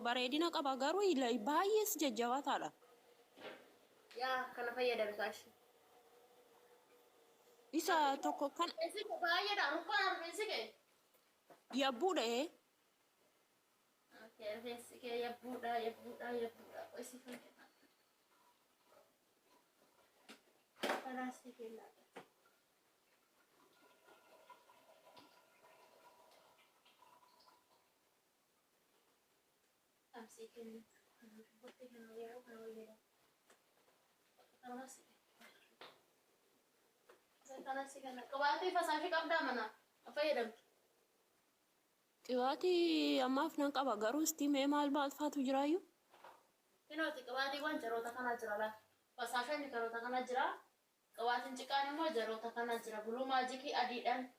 bareedina qaba garuu baay'ees jajjabaataadha. Yaa kana fayyada bitash. Isa tokko kan Esi ko baay'eedha rukkaan rifeensi kee. yabbuudha. Okay, rifeensi kee yabbuudha. Esi fayyada. Kanaasi keellaa. Amsi kenna. Botte kana yeroo kana fayyada. Kanaasi kenna. Qabaatee fasaashii qabdaa mana. Fayyadamtu. Qibaatii ammaaf nan qaba garuu istimee maal faatu jiraayu? Kinooti qabaatiiwwan jaroota kana jira laa. Fasaashaan jaroota kana jira. Qabaatiin ciqaan immoo jaroota kana jira. Buluu maajikii adiidhaan.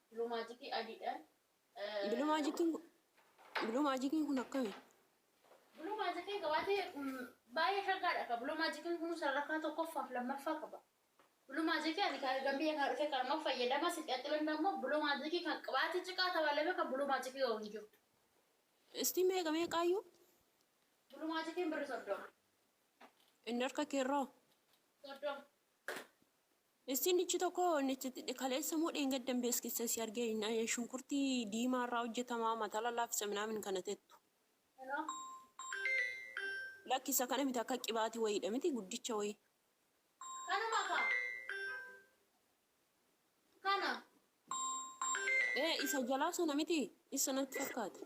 Biluu maajikiin kun akkami? Buluu maajikiin qabaatii baay'ee shaggaadha. Buluu maajikiin kun sadarkaa tokkoffaaf lammaffaa qaba. Buluu maajikii ani gambiyya kan dhufe kan amma fayyadama siqaxilan immoo buluu maajikii kan qabaatii ciqaa tabalame kan buluu maajikii yoo hin jiru. Istimee gamee qaayyuu? Buluu maajikiin birri 30. Inni harka keerroo? 30. Istiin ichi tokko nichi kaleessa mudhiin gaddan beeskisa si argee shunkurtii diimaa irraa hojjetamaa mataa lallaafisa minaamin kana tettu. Hello. Lakkisa kana miti akka qibaatii wayiidha miti guddicha wayii. Kanuma kaa. Kana. Isa jalaa sana miti isa natti fakkaate.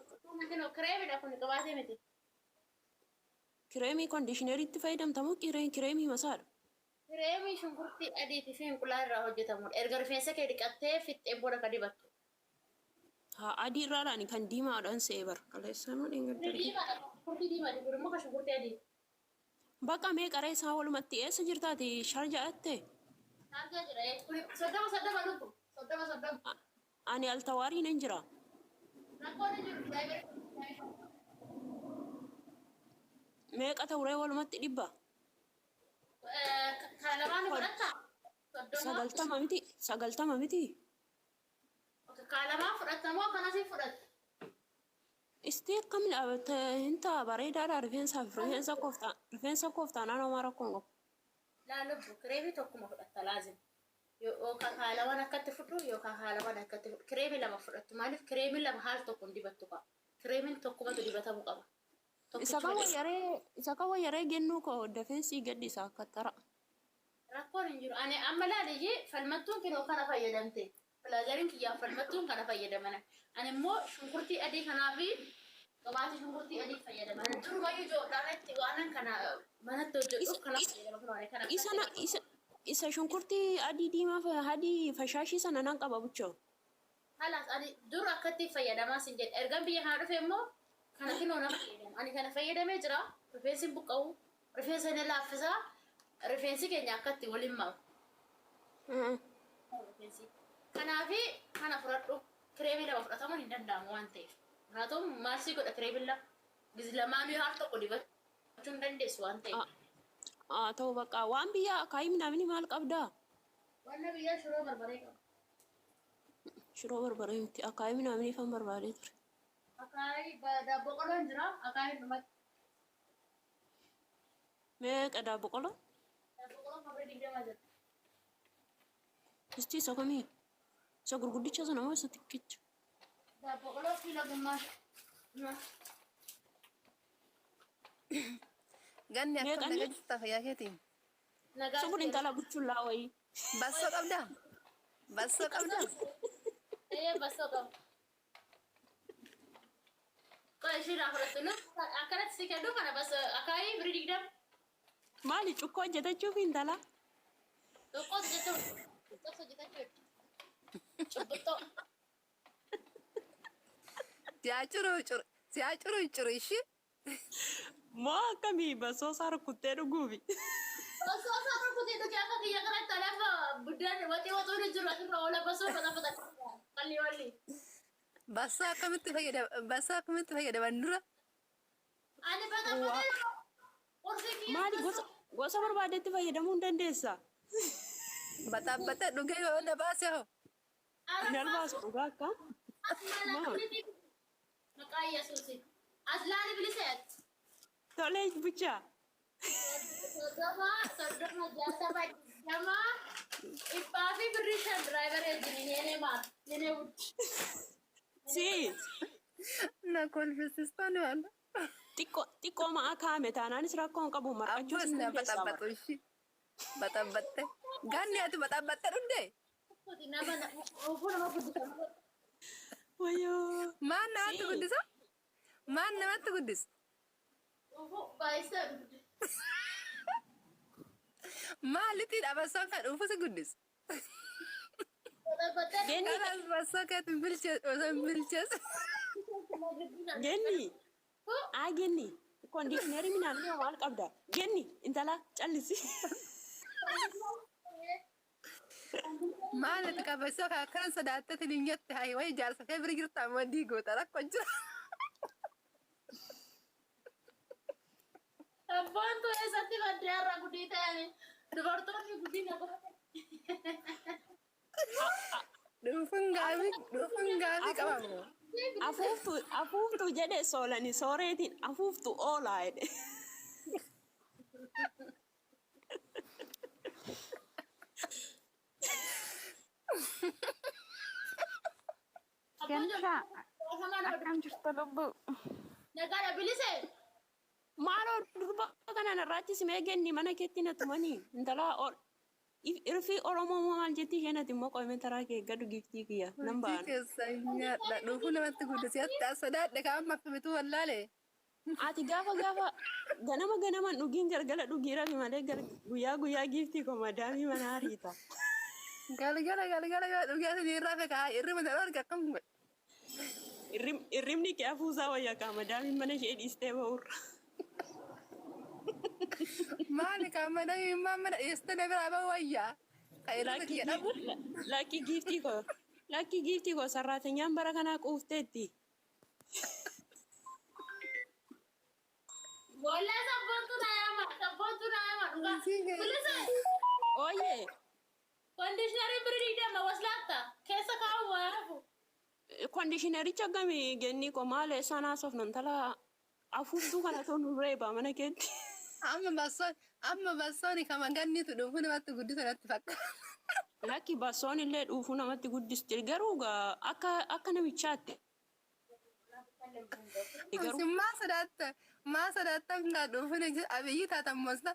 Kunoo kireemidha kun qabaatii miti. Kireemii kondiishinarii fayyadamtamu kireemii masaadha. Kireemii shunkurtii adiitii fi inqulaa irraa hojjetamudha. Erga rifeensa kee dhiqattee fixxeen booda ka dibattu. Haa adii irraadhaan kan diimaadhaan se'ee bara kaleessa mudhiin gaddan. Diimaadha. Shunkurtii diimaadha. Kun immoo kan shunkurtii adii. Bakka meeqaree isaa walumatti eessa jirtaati sharja'atte? Naannoo jira. Soddoma lubbu. Soddoma. Ani altawaarii nan jira. Rakkoon ni jiru. Meeqa ta'uree walumatti dhibba? Kana lamaan fudhatta. 90 miti. Kana lamaan fudhatta moo kanasii fudhatta? Isti akkamiin dhaabbatte hin ta'a bareedaadha rifeensa kooftaa naannoo mara kongo. Laalubbu kireemii tokkuma fudhatta laazim. Yookaan haalamaan akkatti fudhu yookaan haalamaan akkatti fudhu. Kireemii lama fudhattu maaliif kireemii lama haal tokko hin dibattu qaba. Kireemiin tokkumatu dibatamuu qaba. Isa kan wayyaree gennuu koo dafeensi gadhiisa akka tara. Rakkoon hin jiru. Ani amma laaliyyi falmattuun kinoo kana fayyadamte. Filaazariin kiyyaaf falmattuun kana fayyadaman. Ani immoo shunkurtii adii kanaa fi qabaatii shunkurtii adii fayyadaman. Durumayyuu ijoolleetti waan kana manatti hojjechuuf kana fayyadaman. Isa shunkurtii adii diimaa adii fashaashii sana nan qaba buchoo. Haalaas ani dur akkatti fayyadamaa sin jedhe. Ergan biyya kana dhufe immoo kana kinoo nama fayyadama. Ani kana fayyadamee jira. Rifeensi buqqa'u. Rifeensa ni laaffisaa. Rifeensi keenya akkatti waliin maru. Kanaafi kana fudhadhu kireemii lama fudhatamuun hin danda'amu waan ta'eef. Haa ta'u maalsi godha kireemiin lama. Gizi lamaanuu haal tokko dibachuu hin dandeessu waan ta'eef. Ta'u bakka waan biyya akaayii midhaanii maal qabdaa? Waan biyyaa shiroo barbaree qaba. Shiroo barbaree miti akaayii midhaanii fan barbaadee ture. Akaayii daabboo qoloon jira akaayii dhumatti. Meeqa daabboo qoloo? Daabboo qoloon kan birrii 20 jira. Isti isa kamii? Isa gurguddicha sana moo isa xiqqicha? Daabboo qoloo kiiloo gumaash. Ganni akka naga jirta fayyaa keetiin. Sun intala buchuun laa wayii. Bassoo qabdaa? Bassoo qabdaa? Bassoo qabu. Kau ishirraa fudhattu akkanatti si kennu kana bas akaayii birrii 20. Maali cukkoo hojjetachuuf intala? Tokko hojjetachuuf. Cubbuttoo. Siyaa curu ishii. Moo akkamii basoo isaa rukuttee dhuguufi? Basoo isaa rukuttee dhugee akka kiyya kanatti alaafaa buddaan waxii waxuun hin jiru asirra oola basoo fata qalli walli. Bassoo akkamitti fayyadaman dura? Ani batafatee maali gosa barbaadetti fayyadamuu hin dandeessa? Batabbata dhugee yoo na baase hoo? Nan baasu dhugaa akka? Maqaa Yesuusi. As laali biliseet. Tole bucha. Sodoma jaatama jama ipafi birishan driver ejini nene mat nene ut Si. Na kolfisistan wala. Tiko ma akame tanan isra kon qabu marqachu Abbas na batabbatu ishi. Batabbatte. Ganni ati batabbatte dunde. kuti nama na ufu nama kuti Wayo. Maan namatti guddisa? Maan namatti guddisa? ufu baisa Maalitti dhaabasaan kan dhufu si guddisa? Genni. Kanas basoo keetti bilchees. Genni. Genni. Conditioneri minaan yoo maal qabda? Genni intala callisi. Maalitti qabasoo kan akkanan sodaattati hin jette hayi wayi jaarsatee bira jirtu ammoo diigoota rakkoo jira. abbaan tu eessatti badde har'a gudii ta'ani dubartoonni gudii na Dhufuun gaafii qabamu. Afuuftu jedhe soolani sooreetiin afuuftu oolaa jedhe. Kensa, akkam jirtu lubbu? nagara bilise Maaloo durba kanaan irraatti simee genni mana keetti na tumanii intala irfii Oromoo maal jetti isheen ati immoo qoyme taraa kee gadu giftii kiyya nan Hojii ba'an. keessa nyaadha. Dhufuu namatti guddisi. Ati sodaadhe kaan makkamitu wallaale. Ati gaafa ganama dhugiin galgala dhugii rafi malee guyyaa giftii koo madaamii mana hariita. Galgala dhugaa isin irraa fekaa irrima dhala arga akkam godhe. Irrimni kee afuusaa wayyaa kaa madaamiin mana ishee dhiistee ba'urra. Maali kan mana himmaan mana dhiyeessite na biraa bahu wayyaa. Kan irra kiyya dhabu. Lakki giftii koo sarraatanyaan bara kanaa quufteetti. bolla sabboontu na yama dhuga bilise Ooyee kondishinarii birii deema waslaata keessa kaa'u waafu kondishinericha gami genni koo maal sanaa sofnan tala afuuftuu kana tolu reeba mana keetti. Amma bassooni kama gannitu dhufuu namatti guddisa natti fakkaata. Lakki bassoon illee dhuufuu namatti guddisti garuu akka namichaatti. Isin maa sodaatta nga dhufuu abiyyi taatan moosta.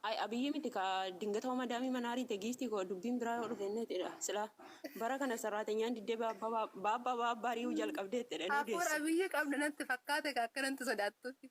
Ay abiyyi miti ka dingatoo madaamii manaarii tegiistii koo dubbiin biraa yoo dhufe innetidha sila bara kana sarraatanyaan diddee baabba baari'uu jalqabdeettidha ni Hafuura deessa. abiyyi qabda natti fakkaate ka akkanatti sodaattutti.